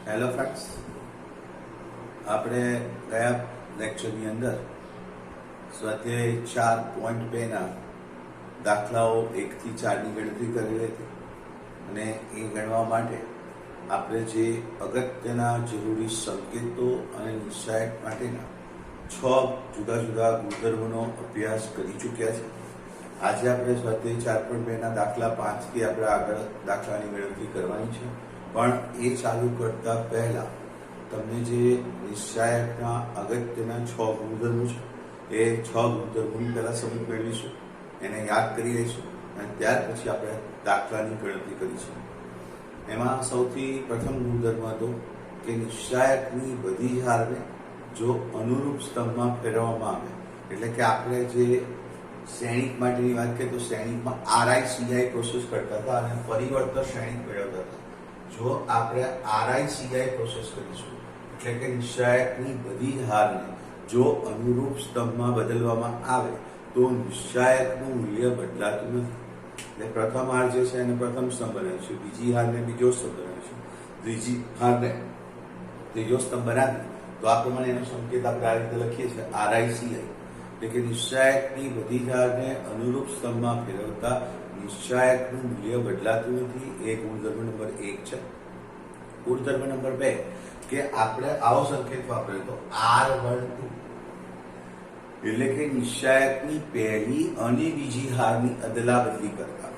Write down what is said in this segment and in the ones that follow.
Hello friends, આપણે ગયા લેક્ચરની અંદર સ્વાધ્યાય 4.2ના દાખલાઓ 1 થી 4ની ગણતરી કરેલી હતી અને એ ગણવા માટે આપણે જે અગત્યના જરૂરી સંકેતો અને નિશ્ચાયક માટેના 6 જુદા જુદા ગુણધર્મોનો અભ્યાસ કરી ચૂક્યા છે. આજે આપણે સ્વાધ્યાય 4.2ના દાખલા 5થી આપણે આગળ દાખલાની ગણતરી કરવાની છે. પણ એ ચાલુ કરતા પહેલા તમને જે નિશ્ચાયકના અગત્યના 6 ગુણધર્મો છે એ 6 ગુણધર્મોની પહેલા સમજ મેળવીશું, એને યાદ કરી લઈશું અને ત્યાર પછી આપણે દાખલાની ગણતરી કરીશું. એમાં સૌથી પ્રથમ ગુણધર્મ હતો કે નિશ્ચાયકની બધી જ હારને જો અનુરૂપ સ્તંભમાં ફેરવવામાં આવે, એટલે કે આપણે જે શ્રેણિક માટેની વાત કરીએ તો શ્રેણિકમાં RICI પ્રોસેસ કરતા હતા અને પરિવર્તન શ્રેણિક મેળવતા હતા. જો આપણે RICI પ્રોસેસ કરીશું એટલે કે નિશ્ચાયકની બધી જ હારને જો અનુરૂપ સ્તંભમાં બદલવામાં આવે તો નિશ્ચાયકનું મૂલ્ય બદલાતું નથી. એટલે પ્રથમ હાર જે છે એને પ્રથમ સ્તંભ બનાવીશું, બીજી હારને બીજો સ્તંભ બનાવીશું, ત્રીજી હારને ત્રીજો સ્તંભ બનાવી તો આ પ્રમાણે એનો સંકેત આપણે આ રીતે લખીએ છીએ RICI, એટલે કે નિશ્ચાયકની બધી જ હારને અનુરૂપ સ્તંભમાં ફેરવતા નિશ્ચાયકનું મૂલ્ય બદલાતું નથી. એ ગુણધર્મ નંબર 1 છે. ગુણધર્મ નંબર 2 કે આપણે આવો સંકેત વાપર્યો તો R12, એટલે કે નિશ્ચાયકની પહેલી અને બીજી હારની અદલા બદલી કરતા,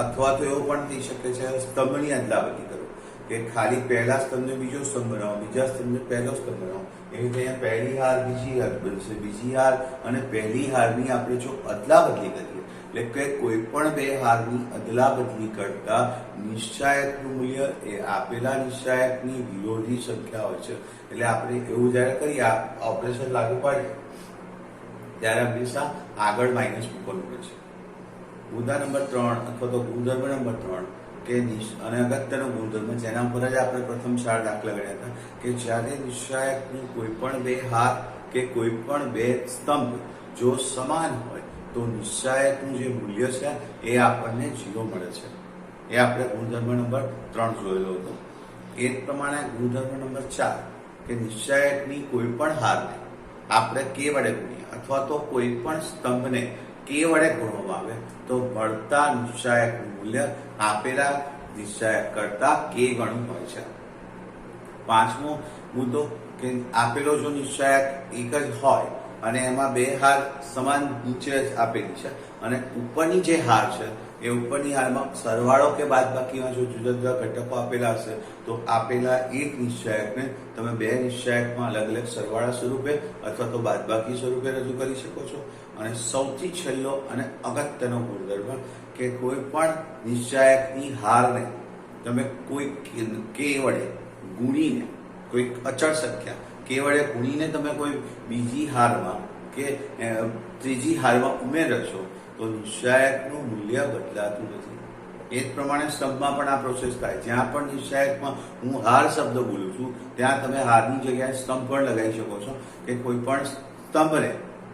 અથવા તો એવો પણ થઈ શકે છે સ્તંભની અદલા બદલી કરો કે ખાલી પહેલા સ્તંભને બીજો સ્તંભ બનાવો, બીજા સ્તંભને પહેલો સ્તંભ બનાવો. એવી રીતે અહીંયા પહેલી હાર બીજી હાર બનશે, બીજી હાર અને પહેલી હારની આપણે જો અદલા બદલી કરીએ એટલે કે કોઈ પણ બે હારની અદલા બદલી કરતા નિશ્ચાયકનું મૂલ્ય એ આપેલા નિશ્ચાયકની વિરોધી સંખ્યા હોય છે. એટલે આપણે એવું જયારે કરીએ આ ઓપરેશન લાગુ પાડીએ ત્યારે હંમેશા આગળ માઇનસ મૂકવાનું પડે છે. મુદ્દા નંબર 3 અથવા તો ગુણધર્મ નંબર 3 કે અને અગત્યનો ગુણધર્મ જેના ઉપર જ આપણે પ્રથમ 4 દાખલા ગણ્યા હતા કે જ્યારે નિશ્ચાયકની કોઈ પણ બે હાર કે કોઈ પણ બે સ્તંભ જો સમાન હોય તો નિશ્ચાયકનું જે મૂલ્ય છે એ આપણને 0 મળે છે. એ આપણે ગુણધર્મ નંબર 3 જોયેલો હતો. એ જ પ્રમાણે ગુણધર્મ નંબર 4 કે નિશ્ચાયકની કોઈ પણ હારને આપણે કે વડે ગુણીએ અથવા તો કોઈ પણ સ્તંભને કે વડે ગુણવામાં આવે તો મળતા નિશ્ચાયકનું મૂલ્ય આપેલા નિશ્ચાયક કરતા કે ગણું હોય છે. 5મો મુદ્દો કે આપેલો જો નિશ્ચાયક એક જ હોય અને એમાં બે હાર સમાન નીચે જ આપેલી છે અને ઉપરની જે હાર છે એ ઉપરની હારમાં સરવાળો કે બાદબાકીમાં જો જુદા જુદા ઘટકો આપેલા હશે તો આપેલા એક નિશ્ચાયકને તમે બે નિશ્ચાયકમાં અલગ અલગ સરવાળા સ્વરૂપે અથવા તો બાદબાકી સ્વરૂપે રજૂ કરી શકો છો. અને સૌથી છેલ્લો અને અગત્યનો ગુણધર્મ કે કોઈ પણ નિશ્ચાયકની હારને તમે કોઈ કે વડે ગુણીને, કોઈ અચળ સંખ્યા કે વડે ગુણીને તમે કોઈ બીજી હારમાં કે ત્રીજી હારમાં ઉમેરશો તો નિશ્ચાયકનું મૂલ્ય બદલાતું નથી. એ જ પ્રમાણે સ્તંભમાં પણ આ પ્રોસેસ થાય. જ્યાં પણ નિશ્ચાયકમાં હું હાર શબ્દ બોલું છું ત્યાં તમે હારની જગ્યાએ સ્તંભ પણ લગાવી શકો છો કે કોઈ પણ સ્તંભને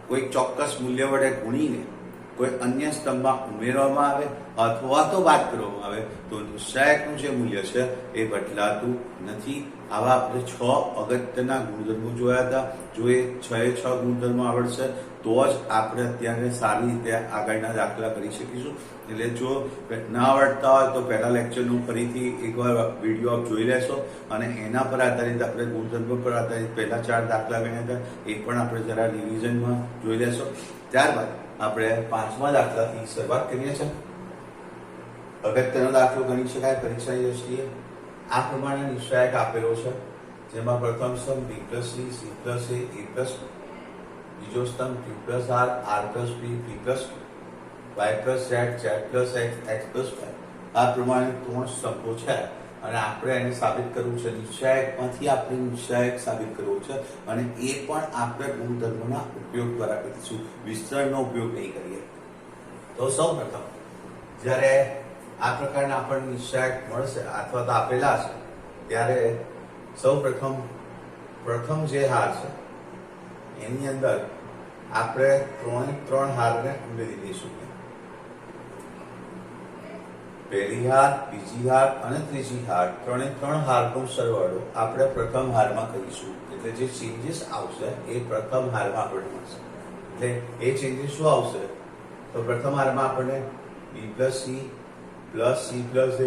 કોઈ ચોક્કસ મૂલ્ય વડે ગુણીને કોઈ અન્ય સ્તંભમાં ઉમેરવામાં આવે અથવા તો બાદ કરવામાં આવે તો નિશ્ચાયકનું જે મૂલ્ય છે એ બદલાતું નથી. આવા આપણે 6 અગત્યના ગુણધર્મો જોયા હતા. જો એ 6 ગુણધર્મો આવડશે તો જ આપણે અત્યારે સારી રીતે આગળના દાખલા કરી શકીશું. એટલે જો ના આવડતા હોય તો પહેલા લેક્ચરનું ફરીથી એકવાર વિડીયો આપ જોઈ લેશો અને એના પર આધારિત આપણે ગુણધર્મો પર આધારિત પહેલા 4 દાખલા ગણ્યા હતા એ પણ આપણે જરા રિવિઝનમાં જોઈ લેશો. ત્યારબાદ આપણે 5મા દાખલાથી શરૂઆત કરીએ છીએ. અગત્યનો દાખલો ગણી શકાય પરીક્ષાની દ્રષ્ટિએ. આ પ્રમાણે નિશ્ચાયક આપેલો છે જેમાં પ્રથમ સ્તંભ B+C, C+A, A+B, બીજો સ્તંભ Q+R, R+B, P+Q, Y+Z, Z+X, X+Y. આ પ્રમાણે 3 સ્તંભો છે અને આપણે એને સાબિત કરવું છે. નિશ્ચાયકમાંથી આપણે નિશ્ચાયક સાબિત કરવું છે અને એ પણ આપણે ગુણધર્મના ઉપયોગ દ્વારા કરીશું, વિસ્તરણનો ઉપયોગ નહીં કરીએ. તો સૌ પ્રથમ જ્યારે આ પ્રકારના આપણને નિશ્ચાયક મળશે અથવા તો આપેલા છે ત્યારે સૌ પ્રથમ જે હાર છે એની અંદર આપણે 3 હારને ઉમેરી દઈશું. પહેલી હાર, બીજી હાર અને ત્રીજી હાર, ત્રણ હારનો સરવાળો આપણે પ્રથમ હારમાં કરીશું. એટલે જે ચેન્જીસ આવશે એ પ્રથમ હારમાં આપણને મળશે. એટલે એ ચેન્જીસ શું આવશે? તો પ્રથમ હારમાં આપણને B plus C plus C plus A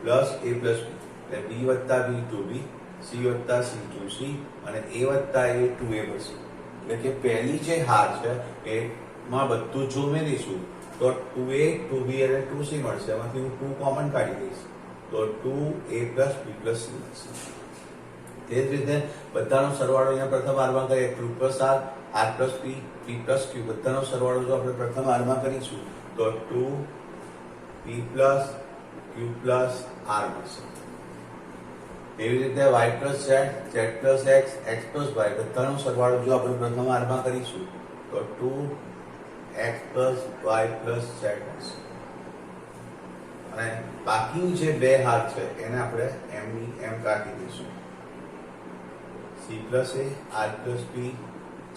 plus A plus B, એટલે બી વત્તા બી ટુ બી, સી વત્તા સી ટુ સી અને એ વત્તા એ ટુ એ મળશે. એટલે કે પહેલી જે હાર છે એમાં બધું જો ઉમેરીશું તો 2a 2b અને 2c મળશે. એમાંથી હું 2 કોમન કાઢી દઈશ તો 2a plus b plus c મળશે. તે જ રીતે બધાનો સરવાળો અહીંયા પ્રથમ હારમાં કરીએ 2 plus r r plus p p plus q, બધાનો સરવાળો જો આપણે પ્રથમ હારમાં કરીશું તો 2p plus q plus r મળશે. એવી રીતે y plus z z plus x x plus y, બધાનો સરવાળો જો આપણે પ્રથમ હારમાં કરીશું તો 2x plus y plus z મળશે. અને બાકીની જે બે હાર છે એને આપણે m ની m કાઢી દઈશું. c plus a r plus b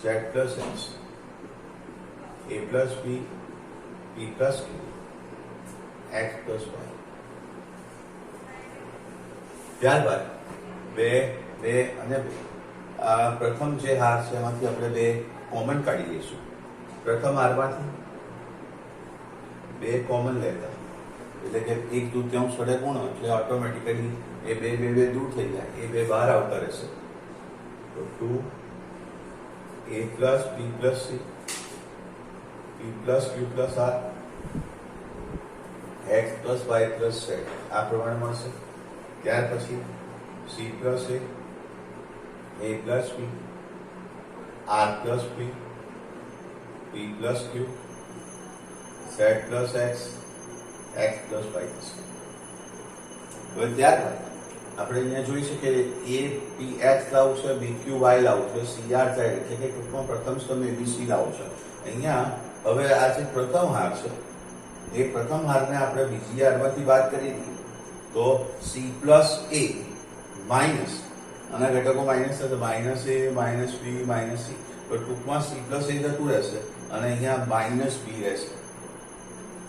z plus x a plus b p plus q x plus y. ત્યારબાદ બે બે અને બે, પ્રથમ જે હાર છે એમાંથી આપણે બે કોમન કાઢી દઈશું. પ્રથમ હારમાંથી બે કોમન લેતા એટલે કે 1/2 વડે ગુણો એટલે ઓટોમેટિકલી એ બે બે બે દૂર થઈ જાય, એ બે બહાર આવતા રહેશે. તો 2a plus b plus c p plus q plus r x plus y plus z આ પ્રમાણે મળશે. ત્યાર પછી c plus a plus b r plus p p plus q z plus x x plus y થશે. હવે ત્યારબાદ આપણે અહીંયા જોઈ શકીએ a p x લાવું છે, b q y લાવું છે, c r z એટલે કે ટૂંકમાં પ્રથમ સ્તંભ abc લાવું છે. અહીંયા હવે આ જે પ્રથમ હાર છે એ પ્રથમ હારને આપણે બીજી હારમાંથી બાદ કરી દઈએ તો c પ્લસ a માઇનસ આના ઘટકો માઇનસ થશે, minus a minus b minus c, તો ટૂંકમાં c પ્લસ a જતું રહેશે અને અહીંયા માઇનસ b રહેશે.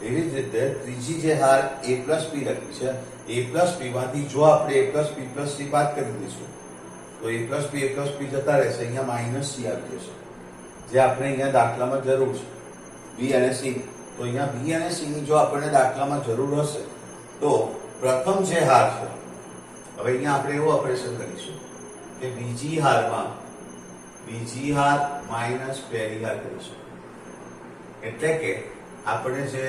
એવી જ રીતે ત્રીજી જે હાર a પ્લસ b લખી છે, a પ્લસ b માંથી જો આપણે a plus b plus c બાદ કરી દઈશું તો a પ્લસ b જતા રહેશે, અહીંયા માઇનસ c આવી જશે જે આપણે અહીંયા દાખલામાં જરૂર છે b અને c. તો અહીંયા b અને c ની જો આપણને દાખલામાં જરૂર હશે તો પ્રથમ જે હાર છે, હવે અહીંયા આપણે એવું ઓપરેશન કરીશું કે બીજી હાર માઇનસ પહેલી હાર કરીશું. એટલે કે આપણે જે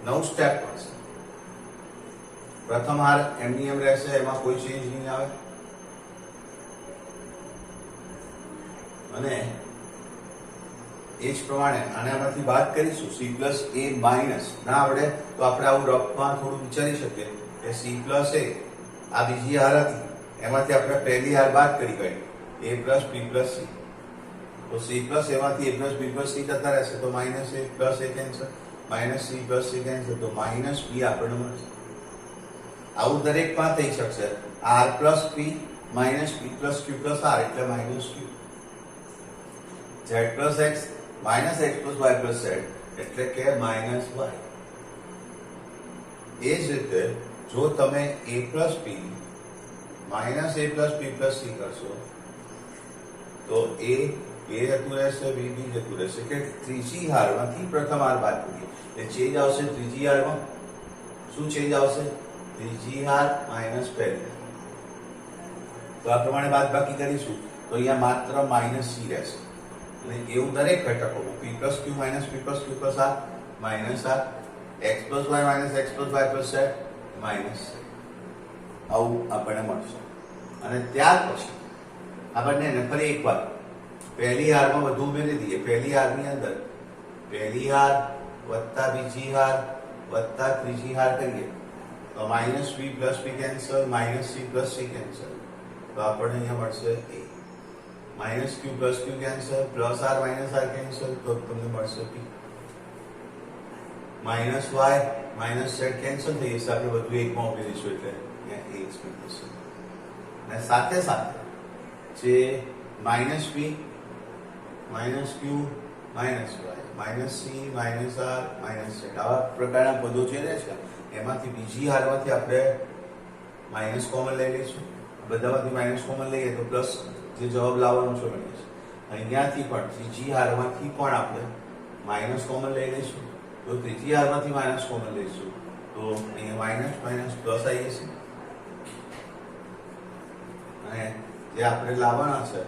9 સ્ટેપ મળશે, પ્રથમ હાર એમની એમ રહેશે, એમાં કોઈ ચેન્જ નહીં આવે. અને એ જ પ્રમાણે આનામાંથી બાદ કરીશું c પ્લસ a માઇનસ ના આવડે તો આપણે આવું રફમાં થોડું વિચારી શકીએ કે c પ્લસ a આ બીજી હાર હતી એમાંથી આપણે પહેલી હાર બાદ કરી કાઢી a plus b plus c, તો c પ્લસ એમાંથી a plus b plus c જતા રહેશે તો minus a plus a cancel, minus c plus c cancel, તો માઇનસ b આપણને મળશે. આવું દરેકમાં થઈ શકશે. r plus p minus p plus q plus r એટલે minus q, z plus x minus x plus y plus z એટલે કે માઇનસ y. એ જ રીતે જો તમે a plus p minus a plus p plus c કરશો તો a જતું રહેશે, b જતું રહેશે. કે ત્રીજી હારમાંથી પ્રથમ હાર બાદ કરીએ એટલે ચેન્જ આવશે ત્રીજી હારમાં. શું ચેન્જ આવશે? ત્રીજી હાર માઇનસ પહેલી હાર. તો આ પ્રમાણે બાદબાકી કરીશું તો અહીંયા માત્ર માઇનસ c રહેશે. અને એવું દરેક ઘટકોમાં p plus q minus p plus q plus r minus r, x plus y minus x plus y plus z minus, આવું આપણને મળશે. અને ત્યાર પછી આપણને ફરી એકવાર પહેલી હારમાં બધું ઉમેરી દઈએ. પહેલી હારની અંદર પહેલી હાર વત્તા બીજી હાર વત્તા ત્રીજી હાર કરીએ તો minus b plus p cancel, minus c plus c cancel, તો આપણને અહીંયા મળશે a. Minus q plus q cancel, plus r minus r cancel, તો તમને મળશે p. Minus y minus z cancel થઈ જશે, આપણે બધું એકમાં ઉમેરીશું એટલે અહીંયા a જ થશે. અને સાથે સાથે જે minus p minus q minus y minus c minus r minus z આવા પ્રકારના પદો જે રહે છે એમાંથી બીજી હારમાંથી આપણે માઇનસ કોમન લઈ લઈશું. બધામાંથી માઇનસ કોમન લઈએ તો પ્લસ જે જવાબ લાવવાનો છે બને છે. અહીંયાથી પણ ત્રીજી હારમાંથી પણ આપણે માઇનસ કોમન લઈ લઈશું. તો ત્રીજી હારમાંથી માઇનસ કોમન લઈશું તો અહીંયા માઇનસ માઇનસ પ્લસ આવી જશે. અને જે આપણે લાવવાના છે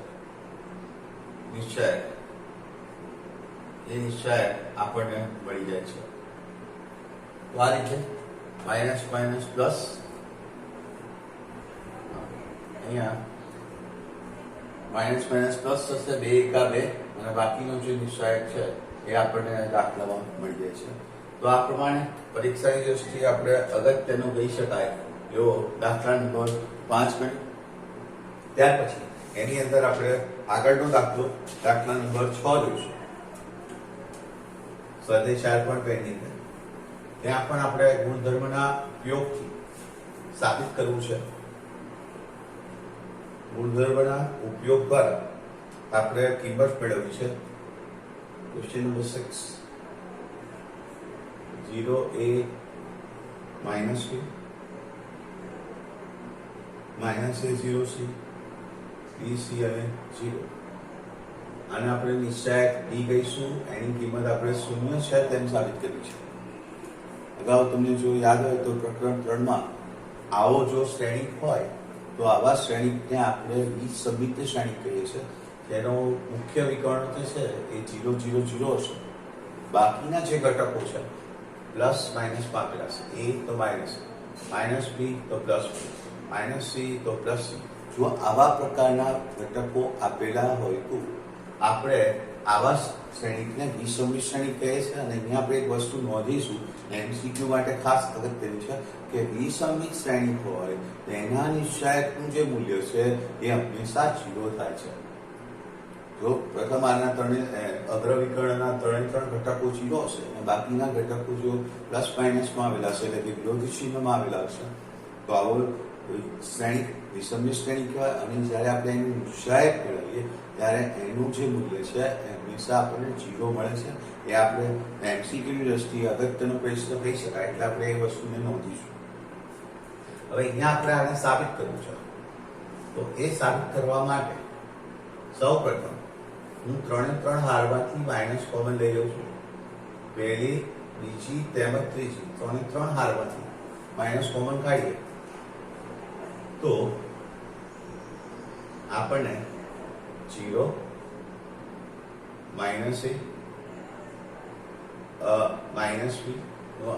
નિશ્ચયક, એ નિશ્ચયક આપણને મળી જાય છે. તો આ રીતે માઇનસ માઇનસ પ્લસ, અહીંયા માઇનસ માઇનસ પ્લસ થશે, 2 એકા 2, અને બાકીનો જે નિશ્ચયક છે એ આપણને દાખલામાં મળી જાય છે. તો આ પ્રમાણે પરીક્ષાની દ્રષ્ટિએ આપણે અગત્યનું કહી શકાય એવો દાખલા નંબર 5 ગણ્યો. ત્યાર પછી એની અંદર આપણે આગળનો દાખલો દાખલા નંબર 6 જોઈશું. સ્વાધ્યાય 4.2 ની અંદર ત્યાં પણ આપણે ગુણધર્મના ઉપયોગથી સાબિત કરવું છે. ગુણધર્મના ઉપયોગ દ્વારા આપણે કિંમત મેળવવી છે. Question number 6, 0a minus b minus a 0c b c અને 0. આને આપણે નિશ્ચયક d કહીશું. એની કિંમત આપણે શૂન્ય છે તેમ સાબિત કરવી છે. અગાઉ તમને જો યાદ હોય તો પ્રકરણ 3 માં આવો જો શ્રેણિક હોય તો આવા શ્રેણિકને આપણે વિસંમિત શ્રેણિક કહીએ છીએ. તેનો મુખ્ય વિકર્ણ જે છે એ 0 0 0 છે. બાકીના જે ઘટકો છે પ્લસ માઇનસ માં આપેલા છે. a તો માઇનસ, માઇનસ b તો પ્લસ, માઇનસ c તો પ્લસ. જો આવા પ્રકારના ઘટકો આપેલા હોય તો આપણે આવા શ્રેણિકને વિસંમિત શ્રેણિક કહે છે. અને અહીંયા આપણે એક વસ્તુ નોંધીશું, એમસીક્યુ માટે ખાસ અગત્યની છે કે વિસંમિત શ્રેણિક હોય તેના નિશ્ચયકનું જે મૂલ્ય છે એ હંમેશા 0 થાય છે. જો પ્રથમ આના અગ્રવિકર્ણના 3 ઘટકો 0 હશે અને બાકીના ઘટકો જો પ્લસ માઇનસમાં આવેલા છે એટલે કે વિરોધી ચિહ્નમાં આવેલા હશે તો આવો શ્રેણિક વિસંમિત શ્રેણિક કહેવાય. અને જ્યારે આપણે એનું નિશ્ચયક મેળવીએ ત્યારે એનું જે મૂલ્ય છે એ હંમેશા આપણને 0 મળે છે. એ આપણે એમસીક્યુની દ્રષ્ટિએ અગત્યનો પ્રશ્ન કહી શકાય, એટલે આપણે એ વસ્તુને નોંધીશું. હવે અહીંયા આપણે આને સાબિત કરવું છે. તો એ સાબિત કરવા માટે સૌપ્રથમ હું 3 હારમાંથી માઇનસ કોમન લઈ લઉં છું. પહેલી, બીજી તેમજ ત્રીજી 3 હારમાંથી માઇનસ કોમન કાઢીએ તો આપણને 0 minus a minus b,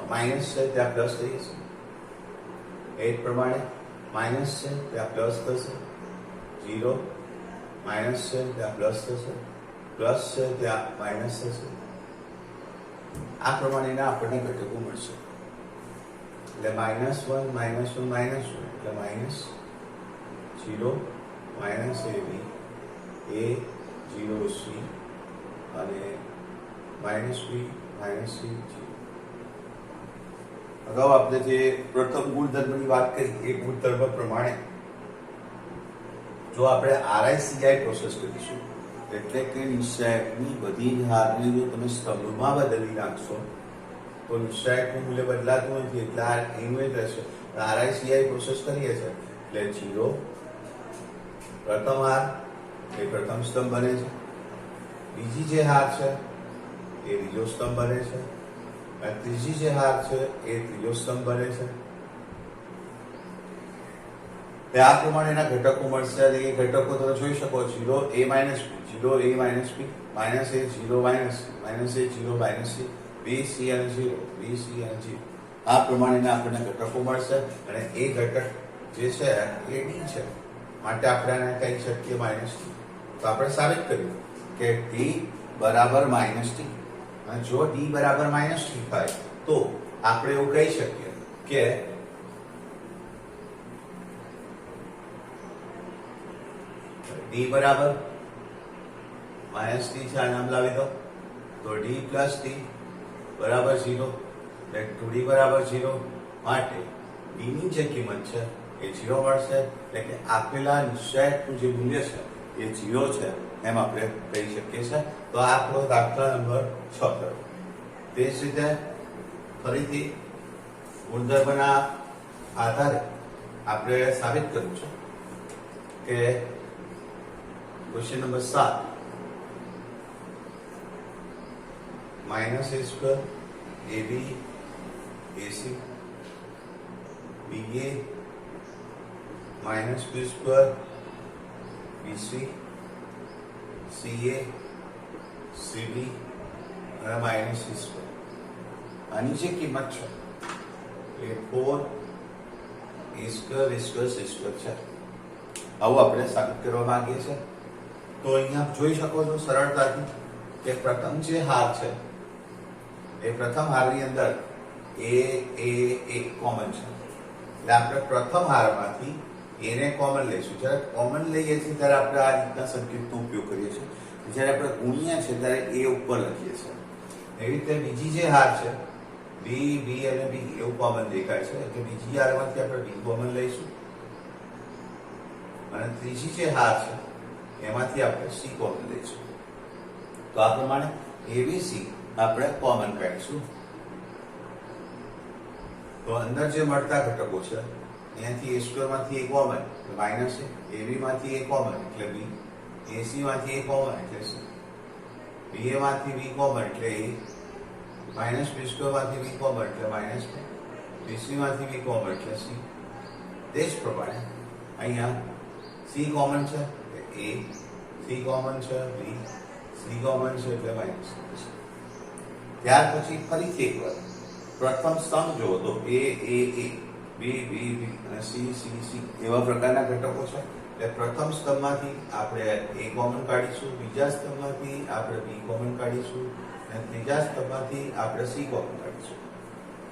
minus છે ત્યાં પ્લસ થઈ જશે. એ જ પ્રમાણે માઇનસ છે ત્યાં પ્લસ થશે, 0 માઇનસ છે ત્યાં પ્લસ થશે, પ્લસ છે ત્યાં માઇનસ થશે. આ પ્રમાણેના આપણને ઘટકો મળશે. એટલે -1 -1 -1 એટલે minus 0 minus ab a 0c અને માઇનસ b માઇનસ c 0. અગાઉ આપણે જે પ્રથમ ગુણધર્મની વાત કરી એ ગુણધર્મ પ્રમાણે જો આપણે RICI પ્રોસેસ કરીશું એટલે કે નિશ્ચયકની બધી જ હારને જો તમે સ્તંભમાં બદલી નાખશો તો નિશ્ચયકનું મૂલ્ય બદલાતું નથી, એટલે આ એનું જ રહેશે. RICI પ્રોસેસ કરીએ છીએ એટલે 0 પ્રથમ હાર એ પ્રથમ સ્તંભ બને છે, બીજી જે હાર છે એ બીજો સ્તંભ બને છે, અને ત્રીજી જે હાર છે એ ત્રીજો સ્તંભ બને છે. આ પ્રમાણેના ઘટકો મળશે. અને એ ઘટકો તમે જોઈ શકો 0 a minus b, 0 a minus b, minus a 0 minus c, minus a 0 minus c, b c અને 0, b c અને 0. આ પ્રમાણેના આપણને ઘટકો મળશે. અને એ ઘટક જે છે એ d છે, માટે આપણે આને કહી શકીએ માઇનસ t. તો આપણે સાબિત કર્યું કે d બરાબર માઇનસ t. અને જો d બરાબર માઇનસ t થાય તો આપણે એવું કહી શકીએ કે d બરાબર માઇનસ t છે. આ નામ લાવી દો તો d પ્લસ t બરાબર 0, એટલે 2d બરાબર 0. માટે d ની જે કિંમત છે એ 0 મળશે. એટલે કે આપેલા નિશ્ચયકનું જે મૂલ્ય છે એ 0 છે એમ આપણે કહી શકીએ છીએ. તો આ આપણો દાખલા નંબર 6 થયો. તે જ રીતે ફરીથી ગુણધર્મના આધારે આપણે સાબિત કરવું છે કે question number 7 -a square ab ac ba -b square bc ca cd અને -c સ્ક્વેર આની જે કિંમત છે એ 4 a square b square c square છે. આવું આપણે સાબિત કરવા માંગીએ છીએ. તો અહીંયા જોઈ શકો છો સરળતાથી કે પ્રથમ જે હાર છે એ પ્રથમ હારની અંદર એક કોમન છે. એટલે આપણે પ્રથમ હારમાંથી એને કોમન લઈશું. જ્યારે કોમન લઈએ છીએ ત્યારે આપણે આ રીતના સંકેતનો ઉપયોગ કરીએ છીએ. જ્યારે આપણે ગુણ્યા છે ત્યારે એ ઉપર લખીએ છીએ. એવી રીતે બીજી જે હાર છે બી બી અને બી એવું કોમન દેખાય છે એટલે બીજી હારમાંથી આપણે બી કોમન લઈશું અને ત્રીજી જે હાર છે એમાંથી આપણે સી કોમન લઈશું. તો આ પ્રમાણે એબીસી આપણે કોમન કાઢીશું. તો અંદર જે મળતા ઘટકો છે અહીંયાથી a સ્ક્વેર માંથી a કોમન એટલે માઈનસ a, ab માંથી a કોમન એટલે b, ac માંથી a કોમન એટલે c, ba માંથી b કોમન એટલે a, માઈનસ b સ્ક્વેર માંથી b કોમન એટલે માઈનસ b, bc માંથી b કોમન એટલે c. તે જ પ્રમાણે અહીંયા c કોમન છે એટલે a, c કોમન છે b, c કોમન છે એટલે માઈનસ c. ત્યાર પછી ફરીથી એકવાર પ્રથમ સ્તંભ જુઓ તો a b b b અને c c c એવા પ્રકારના ઘટકો છે. એટલે પ્રથમ સ્તંભમાંથી આપણે a કોમન કાઢીશું, બીજા સ્તંભમાંથી આપણે b કોમન કાઢીશું અને ત્રીજા સ્તંભમાંથી આપણે c કોમન કાઢીશું.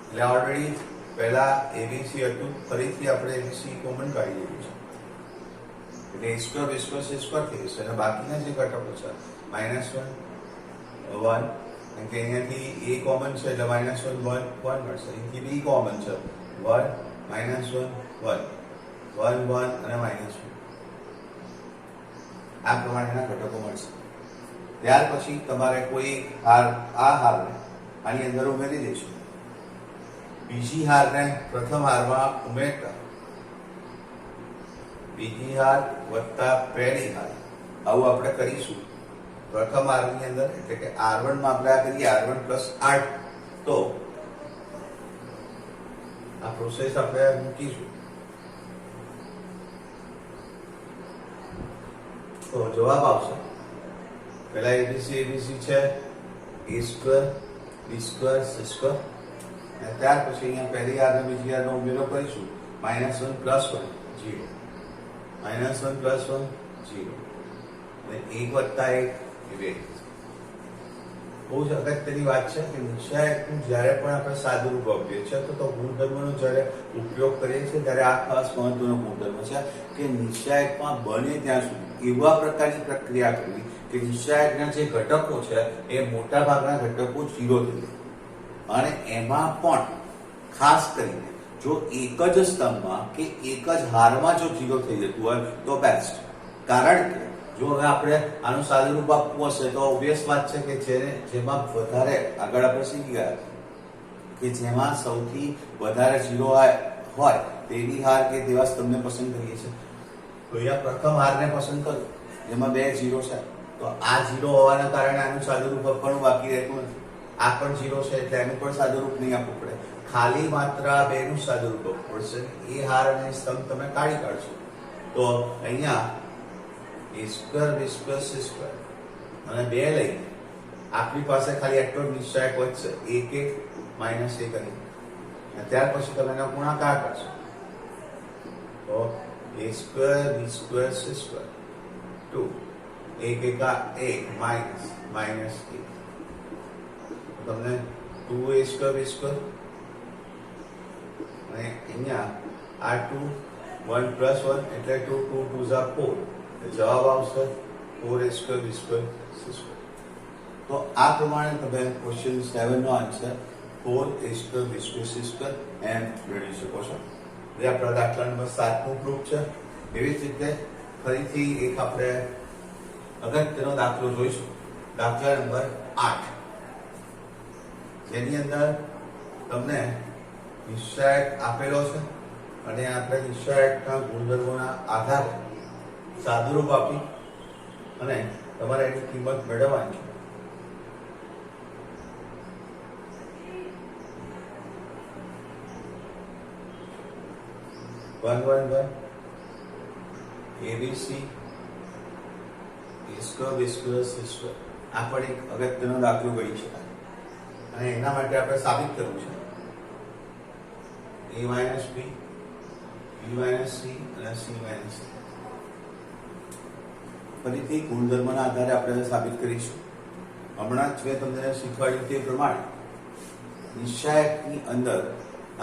એટલે ઓલરેડી પહેલા abc હતું, ફરીથી આપણે abc કોમન કાઢી લીધું છે એટલે a square b square c square થઈ જશે અને બાકીના જે ઘટકો છે -1 1 કે અહીંયાથી a કોમન છે એટલે -1 1 1 મળશે. અહીંથી b કોમન છે 1 -1 1 1 1 અને -1 આ પ્રમાણેના ઘટકો મળશે. ત્યાર પછી તમારે કોઈ હાર આ હારને આની અંદર ઉમેરી દઈશું. બીજી હારને પ્રથમ હારમાં ઉમેરતા બીજી હાર વત્તા પહેલી હાર આવું આપણે કરીશું પ્રથમ હારની અંદર. એટલે કે r1 માં આપણે આ કરીએ r1 + r2 તો આ પ્રોસેસ આપણે મૂકીશું. તો જવાબ આવશે પહેલા abc છે a square b square c square અને ત્યાર પછી અહીંયા પહેલી હાર અને બીજી હારનો ઉમેરો કરીશું. -1 + 1 0 -1 + 1 0 અને 1 + 1 2. બહુ જ અગત્યની વાત છે કે નિશ્ચાયકનું જ્યારે પણ આપણે સાદુરૂપ આપીએ છીએ તો ગુણધર્મનો જ્યારે ઉપયોગ કરીએ છીએ ત્યારે આ ખાસ મહત્વનો ગુણધર્મ છે કે નિશ્ચાયકમાં બને ત્યાં સુધી એવા પ્રકારની પ્રક્રિયા કરવી કે નિશ્ચાયકના જે ઘટકો છે એ મોટા ભાગના ઘટકો 0 થઈ જાય. અને એમાં પણ ખાસ કરીને જો એક જ સ્તંભમાં કે એક જ હારમાં જો 0 થઈ જતું હોય તો બેસ્ટ. કારણ કે જો હવે આપણે આનું સાદુરૂપ આપવું હશે તો ઓબ્વિયસ વાત છે કે જેમાં વધારે આગળ આપણે શીખી ગયા કે જેમાં સૌથી વધારે 0 હોય તેવી હાર કે તેવા સ્તંભને પસંદ કરીએ છીએ. તો અહીંયા પ્રથમ હારને પસંદ કરું જેમાં 2 0 છે તો આ 0 હોવાના કારણે આનું સાદુરૂપ આપવાનું બાકી રહેતું નથી. આ પણ 0 છે એટલે એનું પણ સાદુરૂપ નહીં આપવું પડે. ખાલી માત્ર આ બેનું સાદુરૂપ આપવું પડશે. એ હાર અને સ્તંભ તમે કાઢી કાઢશો તો અહીંયા a square b square c square અને 2 લઈને આપણી પાસે ખાલી એટલો નિશ્ચાયક વધશે 1 1 -1 કરી અને ત્યાર પછી તમે એનો ગુણાકાર કરશો તો a square b square c square 2 1 -1 તમને 2a સ્ક્વેર b સ્ક્વેર અને અહીંયા આ 2 1 + 1 એટલે 2 2 2 4 જવાબ આવશે 4a square b square c square. તો આ પ્રમાણે તમે ક્વેશ્ચન 7 નો answer 4a square b square c square એમ મેળવી શકો છો. જે આપણા દાખલા નંબર 7 નું પ્રૂફ છે. એવી જ રીતે ફરીથી એક આપણે અગત્યનો દાખલો જોઈશું. દાખલા નંબર 8 જેની અંદર તમને નિશ્ચયાંક આપેલો છે અને આપણે નિશ્ચયાંકના ગુણધર્મોના આધારે સાદુરૂપ આપી અને તમારે એની કિંમત મેળવવાની છે. One one one ABC square B square C square આ પણ એક અગત્યનો દાખલો ગણી શકાય અને એના માટે આપણે સાબિત કરવું છે a minus B B minus C અને સી માઇનસ સી. ફરીથી ગુણધર્મના આધારે આપણે સાબિત કરીશું. હમણાં જ મેં તમને શીખવાડ્યું તે પ્રમાણે નિશ્ચયાંકની અંદર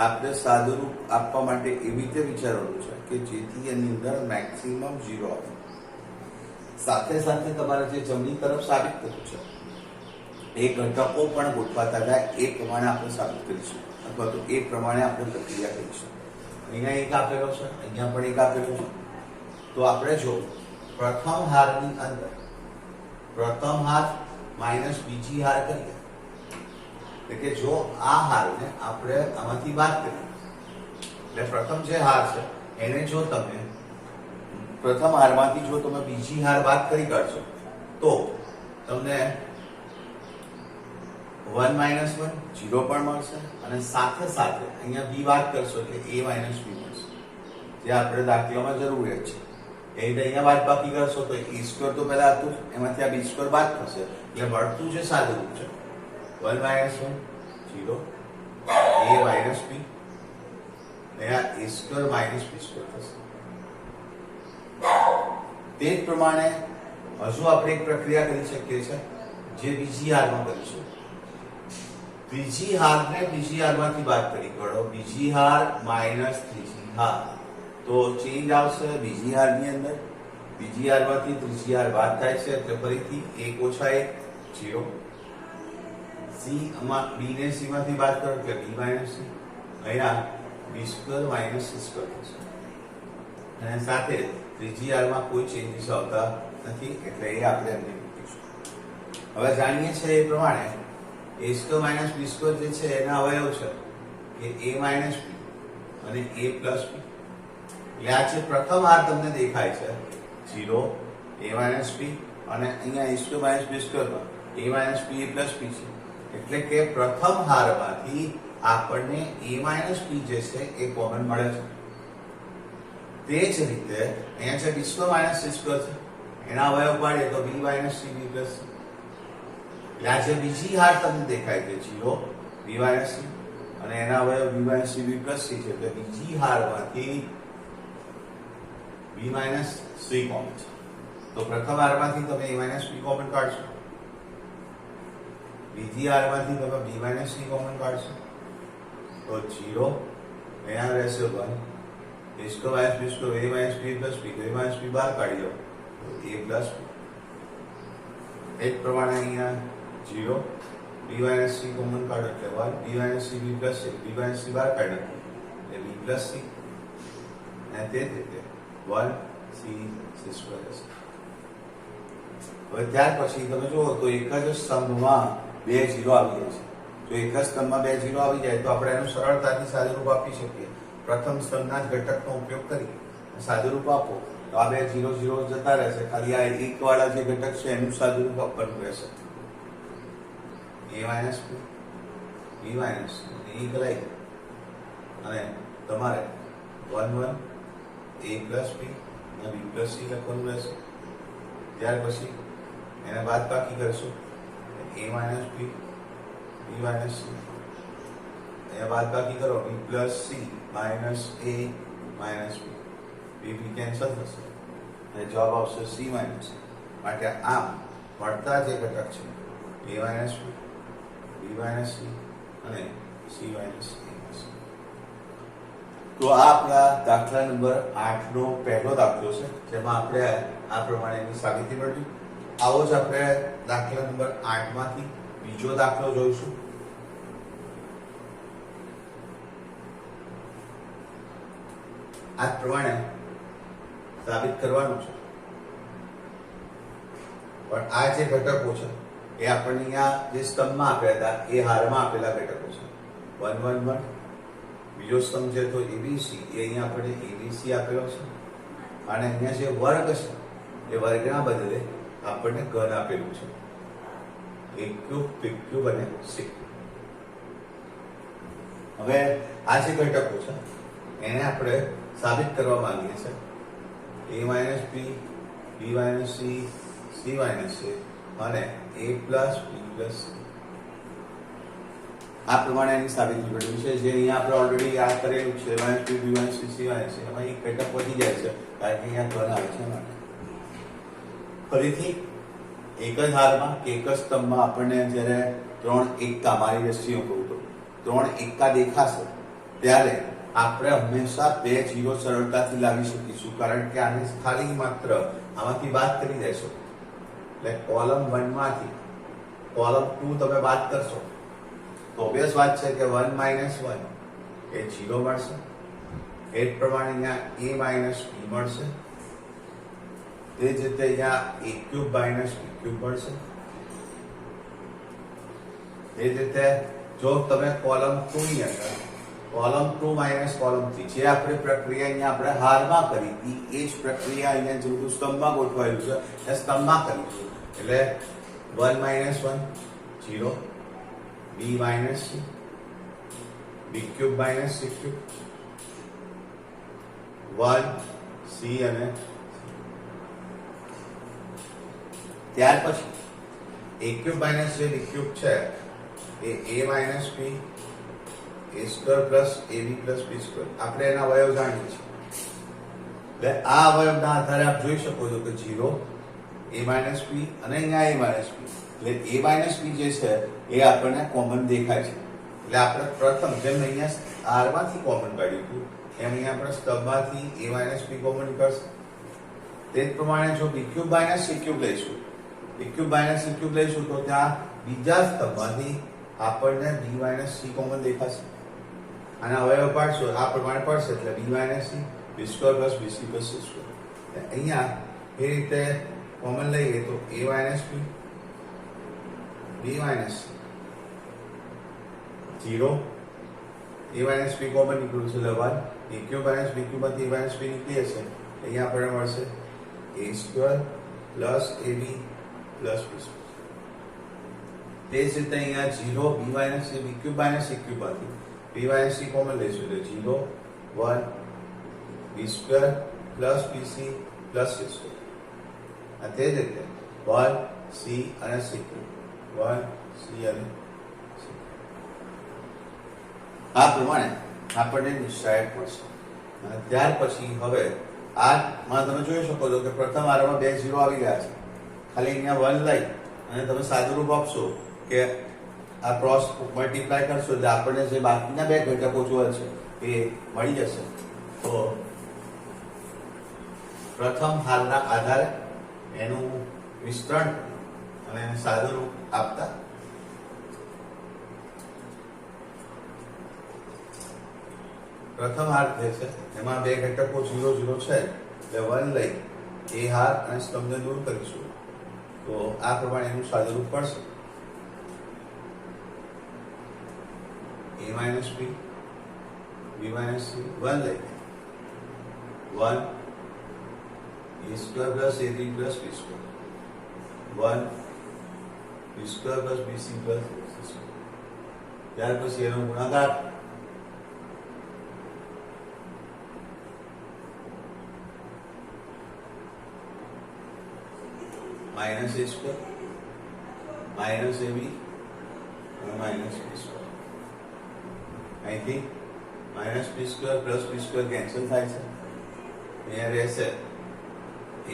આપણે સાદુરૂપ આપવા માટે એવી રીતે વિચારવાનું છે કે જેથી એની અંદર મેક્સિમમ 0 આવે. સાથે સાથે તમારે જે જમણી તરફ સાબિત કરવું છે એ ઘટકો પણ ગોઠવાતા જાય એ પ્રમાણે આપણે સાબિત કરીશું અથવા તો એ પ્રમાણે આપણે પ્રક્રિયા કરીશું. અહીંયા એક આપેલો છે, અહીંયા પણ એક આપેલો છે. તો આપણે જો પ્રથમ હારની અંદર પ્રથમ હાર માઇનસ બીજી હાર કરીએ એટલે કે જો આ હારને આપણે આમાંથી બાદ કરીએ એટલે પ્રથમ જે હાર છે એને જો તમે પ્રથમ હારમાંથી જો તમે બીજી હાર બાદ કરી કાઢશો તો તમને 1 માઇનસ 1 0 પણ મળશે અને સાથે સાથે અહીંયા બી બાદ કરશો એટલે a માઇનસ બી મળશે જે આપણે દાખલામાં જરૂરિયાત છે. એ રીતે અહીંયા બાદ બાકી કરશો તો a સ્ક્વેર તો પહેલા હતું એમાંથી આ બી સ્ક્વેર બાદ થશે એટલે મળતું જે સાદુરૂપ છે 1 માઇનસ 1 0 a માઇનસ બી અહીંયા a square minus B square થશે. તે જ પ્રમાણે હજુ આપણે એક પ્રક્રિયા કરી શકીએ છીએ જે બીજી હારમાં કરીશું. ત્રીજી હારને બીજી હારમાંથી બાદ કરી કાઢો. બીજી હાર માઇનસ ત્રીજી હાર તો ચેન્જ આવશે બીજી હારની અંદર. બીજી હારમાંથી ત્રીજી હાર બાદ થાય છે એટલે ફરીથી 1 ઓછા 1 0. સી આમાં બી ને સી માંથી બાદ કરો એટલે બી માઇનસ સી. અહીંયા બી સ્ક્વેર માઇનસ સી સ્ક્વેર થશે અને સાથે ત્રીજી હારમાં કોઈ ચેન્જીસ આવતા નથી એટલે એ આપણે એમને મૂકીશું. હવે જાણીએ છીએ એ પ્રમાણે a square minus B square જે છે એના અવયવ છે કે a માઇનસ બી અને a પ્લસ બી. એટલે આ જે પ્રથમ હાર તમને દેખાય છે 0 a માઇનસ બી અને અહીંયા a સ્ક્વેર માઇનસ બી સ્ક્વેરમાં a minus B a plus B છે એટલે કે પ્રથમ હારમાંથી આપણને a માઇનસ બી જે છે એ કોમન મળે છે. તે જ રીતે અહીંયા છે B square minus C square છે એના અવયવ પાડીએ તો B minus C B plus C. એટલે આ જે બીજી હાર તમને દેખાય છે 0 બી માઇનસ સી અને એના અવયવ B minus C B plus C છે એટલે બીજી હારમાંથી બી માઇનસ સી કોમન છે. તો પ્રથમ હારમાંથી તમે a માઇનસ બી કોમન કાઢશો. બીજી હારમાંથી તમે બી માઇનસ સી કોમન કાઢશો તો 0 અહીંયા રહેશે 1 a square minus B square a minus B plus B a minus B બહાર કાઢી લો તો a પ્લસ બી. એ જ પ્રમાણે અહીંયા 0 b માઇનસ સી કોમન કાઢો એટલે 1 b minus C B plus C b minus C બહાર કાઢો એટલે b પ્લસ સી અને તે જ રીતે 1 સી સી સ્ક્વેર હશે. હવે ત્યાર પછી તમે જુઓ તો એક જ સ્તંભમાં 2 0 આવી જાય છે. જો એક જ સ્તંભમાં 2 0 આવી જાય તો આપણે એનું સરળતાથી સાદુરૂપ આપી શકીએ. પ્રથમ સ્તંભના જ ઘટકનો ઉપયોગ કરી સાદુરૂપ આપો તો આ 2 0 0 જતા રહેશે. ખાલી આ એક વાળા જે ઘટક છે એનું સાદુરૂપ આપવાનું રહેશે. a માઇનસ બી માઇનસ એક લઈ અને તમારે 1 1 a પ્લસ બી અને બી પ્લસ સી લખવાનું રહેશે. ત્યાર પછી એને બાદ બાકી કરશું a minus B B minus C અહીંયા બાદ બાકી કરો B plus C minus a minus B B cancel થશે અને જવાબ આવશે સી માઇનસ. માટે આમ મળતા જે ઘટક છે a minus B minus C અને સી માઇનસ a. તો આ આપણા દાખલા નંબર 8 નો પહેલો દાખલો છે જેમાં આપણે આ પ્રમાણેની સાબિતી મેળવી. આવો જ આપણે દાખલા નંબર 8 માંથી બીજો દાખલો જોઈશું. આ પ્રમાણે સાબિત કરવાનું છે પણ આ જે ઘટકો છે એ આપણને અહીંયા જે સ્તંભમાં આપ્યા હતા એ હારમાં આપેલા ઘટકો છે 1 1 1 બીજો સ્તંભ છે તો એબીસી, એ અહીંયા આપણે એબીસી આપેલો છે અને અહીંયા જે વર્ગ છે એ વર્ગના બદલે આપણને ઘન આપેલું છે, એ ક્યુબ, પી ક્યુબ અને સી ક્યુબ. હવે આ જે ઘટકો છે એને આપણે સાબિત કરવા માંગીએ છીએ. a minus B, B minus C, C minus C અને a plus B plus C. આ પ્રમાણે એની સાબિતી કરવી છે, જે અહીંયા આપણે ઓલરેડી યાદ કરેલું છે. a minus B, B minus C, C minus C, એમાં એક ઘટક વધી જાય છે કારણ કે અહીંયા ઘન આવે છે માટે. ફરીથી એક જ હારમાં કે એક જ સ્તંભમાં આપણને જ્યારે 3 એકા, મારી દ્રષ્ટિએ કહું તો 3 એકા દેખાશે ત્યારે આપણે હંમેશા 2 જીરો સરળતાથી લાવી શકીશું, કારણ કે આને ખાલી માત્ર આમાંથી બાદ કરી દેશો એટલે કોલમ 1 માંથી કોલમ 2 તમે બાદ કરશો તો ઓબ્વિયસ વાત છે કે 1 માઇનસ 1 એ 0 મળશે. એ જ પ્રમાણે અહીંયા a માઇનસ b મળશે. તે જ રીતે અહીંયા a cube minus b cube મળશે. એ જ રીતે જો તમે કોલમ 2 ની અંદર કોલમ 2 માઇનસ કોલમ 3 જે આપણે પ્રક્રિયા અહીંયા આપણે હારમાં કરી હતી એ જ પ્રક્રિયા અહીંયા જે બધું સ્તંભમાં ગોઠવાયેલું છે એ સ્તંભમાં કરીશું. એટલે 1 minus 1 0, b minus c, b cube minus c cube, 1 c અને ત્યાર પછી a ક્યુબ માઇનસ જે b ક્યુબ છે એ a minus b a square plus ab plus b square આપણે એના અવયવ જાણીએ છીએ. એટલે આ અવયવના આધારે આપ જોઈ શકો છો કે 0, a માઇનસ b અને અહીંયા a માઇનસ b, એટલે a માઇનસ b જે છે એ આપણને કોમન દેખાય છે. એટલે આપણે પ્રથમ જેમ અહીંયા r માંથી કોમન કાઢ્યું હતું એમ અહીંયા આપણે સ્તંભમાંથી a માઇનસ b કોમન નીકળશે. તે જ પ્રમાણે જો b cube minus c cube લઈશું, b cube minus c cube લઈશું તો ત્યાં બીજા સ્તંભમાંથી આપણને b માઇનસ c કોમન દેખાશે. આના અવયવ પાડશો આ પ્રમાણે પડશે એટલે b minus c, b square plus bc plus c square. અહીંયા એ રીતે કોમન લઈએ તો a minus b, b minus c, 0, a minus b common નીકળ્યું છે એટલે 1, a cube minus b cube માંથી a માઇનસ b નીકળી હશે અહીંયા આપણને મળશે a square plus ab plus b square. તે જ રીતે અહીંયા 0, b minus c, b cube minus c cube માંથી b માઇનસ c કોમન લઈશું એટલે 0, 1, b square plus bc plus c square. આ તે જ રીતે 1 c અને c ક્યુબ, 1 c અને c. આ પ્રમાણે આપણને નિશ્ચાયક મળશે. અને ત્યાર પછી હવે આમાં તમે જોઈ શકો છો કે પ્રથમ આરમાં 2 0 આવી ગયા છે. ખાલી અહીંયા 1 લઈ અને તમે સાદુરૂપ આપશો કે આ ક્રોસ મલ્ટીપ્લાય કરશો એટલે આપણને જે બાકીના 2 ઘટકો જોવે છે એ મળી જશે. તો પ્રથમ હારના આધારે એનું વિસ્તરણ અને એને સાદુરૂપ આપતા પ્રથમ હાર જે છે એમાં 2 ઘટકો 0 0 છે એટલે 1 લઈ એ હાર અને સ્તંભને દૂર કરીશું તો આ પ્રમાણે એનું સાદુરૂપ પડશે. a minus b, b minus c, 1 લઈ 1 a square plus ab plus b square, 1 b square plus bc plus c square. ત્યાર પછી એનો ગુણાકાર minus a square minus ab અને minus b square. અહીંથી minus B square plus B square cancel થાય છે. અહીંયા રહેશે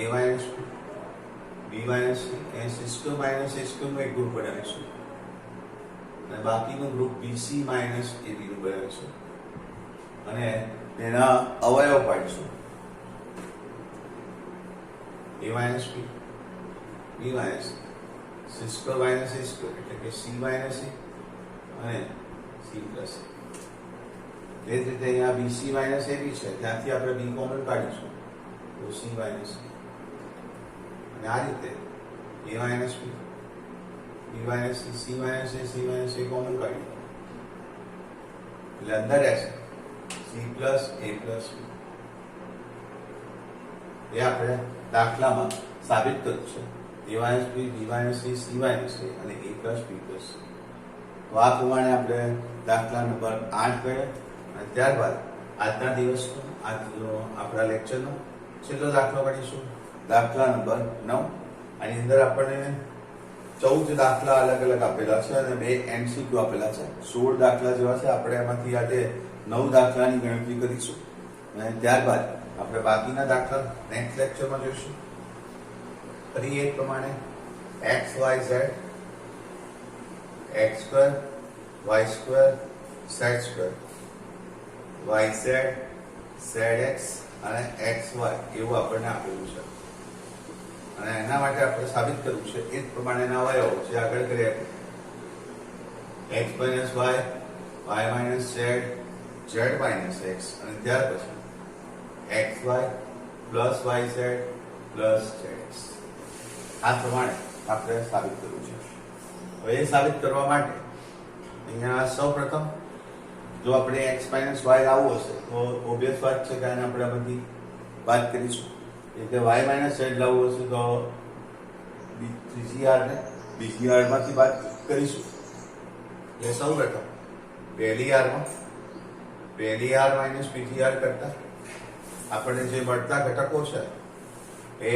a minus B minus C, C square minus A સ્ક્વેરનું એક ગ્રુપ બનાવીશું અને બાકીનું ગ્રુપ બીસી માઇનસ એબી નું બનાવીશું અને તેના અવયવ પાડીશું. a minus B minus C square minus A square એટલે કે સી માઇનસ સી અને સી પ્લસ એ. એ જ રીતે અહીંયા બીસી માઇનસ એબી છે ત્યાંથી આપણે બી કોમન કાઢીશું તો સી માઇનસ અને આ રીતે એ minus B minus C minus એ કોમન કાઢીશું એટલે અંદર રહેશે સી પ્લસ એ પ્લસ એ આપણે દાખલામાં સાબિત કર્યું છે. એ minus B, B minus C, C minus એ અને એ પ્લસ બી પ્લસ. તો આ પ્રમાણે આપણે દાખલા નંબર 8 કર્યો અને ત્યારબાદ આજના દિવસનો આજનો આપણા લેક્ચરનો છેલ્લો દાખલો ગણીશું, દાખલા નંબર 9. આની અંદર આપણને 14 દાખલા અલગ અલગ આપેલા છે અને 2 MCQ આપેલા છે. 16 દાખલા જેવા છે. આપણે એમાંથી આજે 9 દાખલાની ગણતરી કરીશું અને ત્યારબાદ આપણે બાકીના દાખલા નેક્સ્ટ લેક્ચરમાં જોઈશું. ફરી એ પ્રમાણે x y z x2 y2 z2 yz zx અને xy એવું આપણને આપેલું છે અને એના માટે આપણે સાબિત કરવું છે. એ જ પ્રમાણેના અવયવો જે આગળ કરીએ x minus y, y minus z, z minus x અને ત્યાર પછી xy plus yz plus zx. આ પ્રમાણે આપણે સાબિત કરવું છે. હવે એ સાબિત કરવા માટે અહીંયા સૌપ્રથમ જો આપણે x minus y લાવવું હશે તો ઓબ્વિયસ વાત છે કે આને આપણે બધી વાત કરીશું. એટલે y minus z લાવવું હશે તો ત્રીજી r ને બીજી r માંથી વાત કરીશું. એટલે સૌપ્રથમ પહેલી r minus બીજી r કરતા આપણને જે મળતા ઘટકો છે એ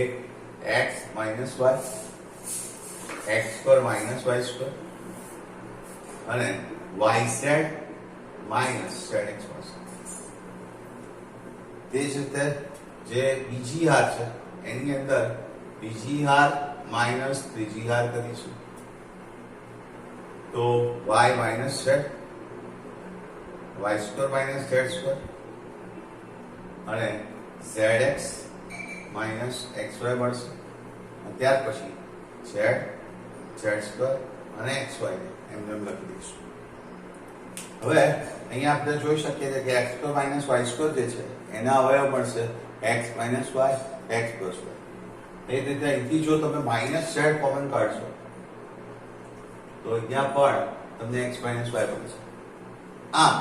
x minus y, x square minus y square અને yz minus zx મળશે. તે જ રીતે જે બીજી હાર છે એની અંદર બીજી હાર માઇનસ ત્રીજી હાર કરીશું તો y minus z, y square minus z square અને zx minus xy મળશે. ત્યાર પછી z, z square અને xy ને એમ લખી દઈશું. હવે અહીંયા આપણે જોઈ શકીએ છીએ કે x square minus y square જે છે એના અવયવ મળશે x minus y, x plus y. એ રીતે અહીંથી જો તમે માઇનસ z કોમન કાઢશો તો અહીંયા પણ તમને x minus y મળશે. આમ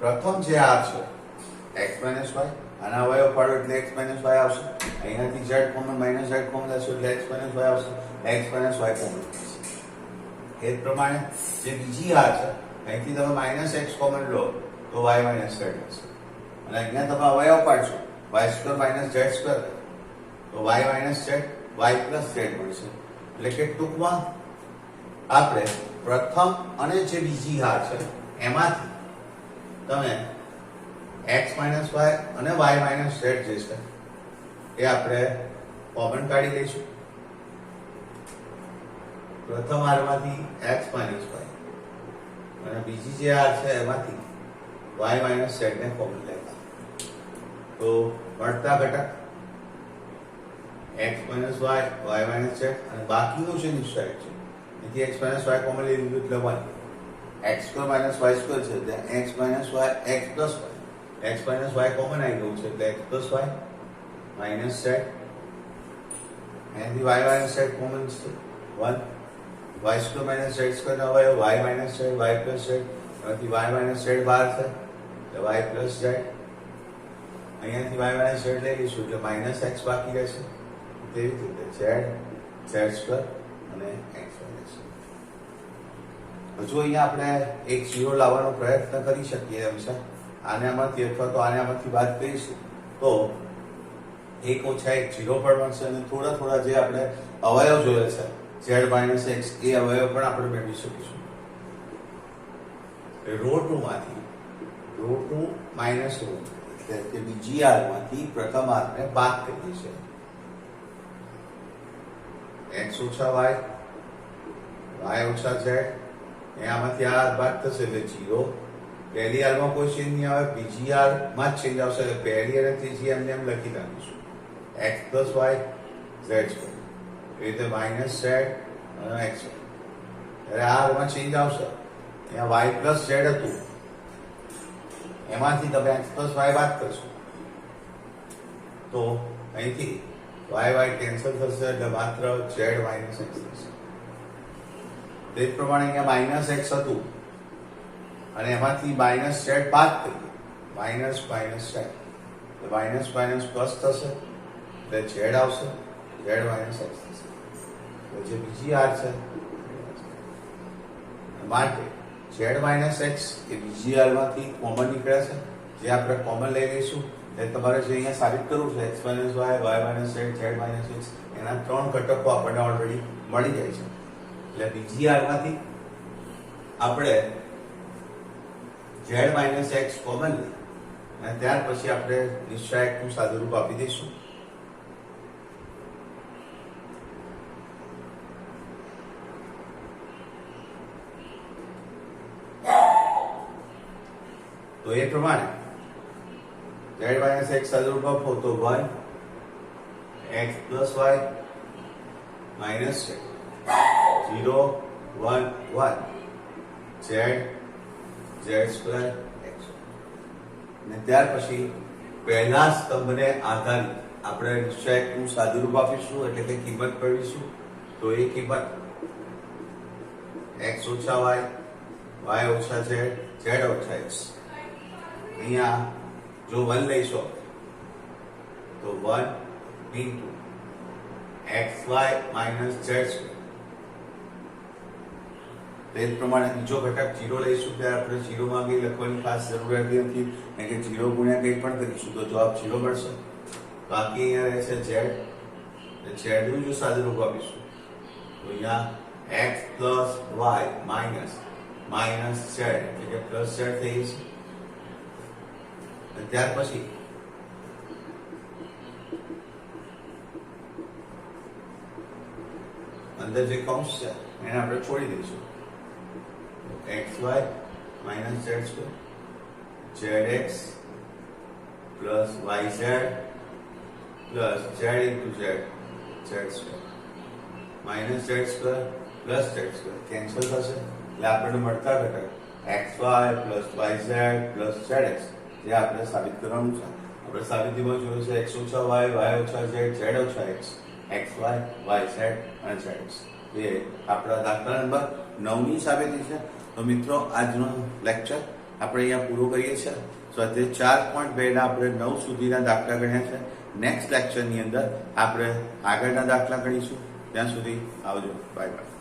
પ્રથમ જે આ છે x minus y આના અવયવ પાડો એટલે x minus y આવશે. અહીંયાથી z common minus z common લેશો એટલે x minus y આવશે. x minus y કોમન થશે. એ પ્રમાણે જે બીજી આ છે અહીંથી તમે માઇનસ x કોમન લો તો y minus z હશે અને અહીંયા તમે અવયવ પાડશો y square minus z square તો y minus z, y plus z મળશે. એટલે કે ટૂંકમાં આપણે પ્રથમ અને જે બીજી હાર છે એમાંથી તમે x minus y અને y minus z જે છે એ આપણે કોમન કાઢી લઈશું. પ્રથમ હારમાંથી x minus y અને બીજી જે હાર છે એમાંથી y minus z ને કોમન લેતા તો મળતા ઘટક x minus y, y minus z અને બાકીનું જે નિશ્ચય છે એથી x minus y કોમન લઈ લીધું એટલે 1. x square minus y square છે એટલે x minus y, x plus y. x minus y common આવી ગયું છે એટલે x plus y minus z એનાથી y minus z કોમન છે 1. y square minus z square નો અવયવ y minus z, y plus z એનાથી y minus z બહાર છે એટલે y plus z. અહીંયાથી y minus z લઈ લઈશું એટલે minus x બાકી રહેશે. તેવી રીતે z, z square અને x minus. હજુ અહીંયા આપણે એક 0 લાવવાનો પ્રયત્ન કરી શકીએ એમ છે. આનામાંથી અથવા તો આનામાંથી બાદ કરીશું તો 1 ઓછા 1 0 પણ મળશે અને થોડા થોડા જે આપણે અવયવ જોયે છે z minus x એ અવયવ પણ આપણે મેળવી શકીશું. રો 2 માંથી રો 2 minus રો એટલે કે બીજી r માંથી પ્રથમ r ને બાદ કરીએ છીએ. x ઓછા y, y ઓછા z આમાંથી r બાદ થશે એટલે 0. પહેલી r માં કોઈ ચેન્જ નહીં આવે, બીજી r માં જ ચેન્જ આવશે એટલે પહેલી અને ત્રીજી એમને એમ લખી નાખીશું x plus y z square. એ રીતે માઇનસ z અને x r માં ચેન્જ આવશે. અહીંયા y plus z હતું એમાંથી તમે x plus y બાદ કરશો તો અહીંથી y કેન્સલ થશે એટલે માત્ર z minus x થશે. તે પ્રમાણે અહીંયા માઇનસ x હતું અને એમાંથી માઇનસ z બાદ કરીએ minus minus sign, minus minus plus થશે એટલે ઝેડ આવશે, ઝેડ માઇનસ એક્સ થશે. તો જે બીજી આર છે માટે ઝેડ માઇનસ એક્સ એ બીજી આરમાંથી કોમન નીકળે છે, જે આપણે કોમન લઈ લઈશું. એટલે તમારે જે અહીંયા સાબિત કરવું છે X minus Y, Y minus Z, Z minus X, એના 3 ઘટકો આપણને ઓલરેડી મળી જાય છે. એટલે બીજી આરમાંથી આપણે ઝેડ માઇનસ એક્સ કોમન લઈ અને ત્યાર પછી આપણે નિશ્ચાયકનું સાદુરૂપ આપી દઈશું. તો એ પ્રમાણે ઝેડ માઇનસ એક્સ સાદુરૂપ આપો તો 1 x plus Y minus 0 1 1 Z Z square X. અને ત્યાર પછી પહેલા સ્તંભને આધારિત આપણે નિશ્ચાયકનું સાદુરૂપ આપીશું, એટલે કે કિંમત મેળવીશું. તો એ કિંમત x ઓછા y, y ઓછા z, z ઓછા x. અહીંયા જો 1 લઈશો તો 1 into xy minus z square. તે જ પ્રમાણે બીજો ઘટક 0 લઈશું ત્યારે આપણે 0 માં કંઈ લખવાની ખાસ જરૂરિયાત નથી, કારણ કે 0 ગુણ્યા કંઈ પણ કરીશું તો જવાબ 0 મળશે. બાકી અહીંયા રહેશે z, નું જો સાદુરૂપ આપીશું તો અહીંયા x plus y minus minus z એટલે કે પ્લસ z થઈ જશે. અને ત્યાર પછી અંદર જે કૌંસ છે એને આપણે છોડી દઈશું. xy minus z square, zx plus yz plus z into z, z square minus z square plus z square cancel થશે એટલે આપણને મળતા ઘટક xy plus yz plus zx જે આપણે સાબિત કરવાનું છે. આપણે સાબિતીમાં જોયું છે x ઓછા y, y ઓછા z, z ઓછા x, xy, yz અને zx. એ આપણા દાખલા નંબર 9 ની સાબિતી છે. તો મિત્રો આજનો લેક્ચર આપણે અહીંયા પૂરો કરીએ છીએ. સ્વાધ્યાય 4.2 ના આપણે 9 સુધીના દાખલા ગણ્યા છે. નેક્સ્ટ લેક્ચરની અંદર આપણે આગળના દાખલા ગણીશું. ત્યાં સુધી આવજો, બાય બાય.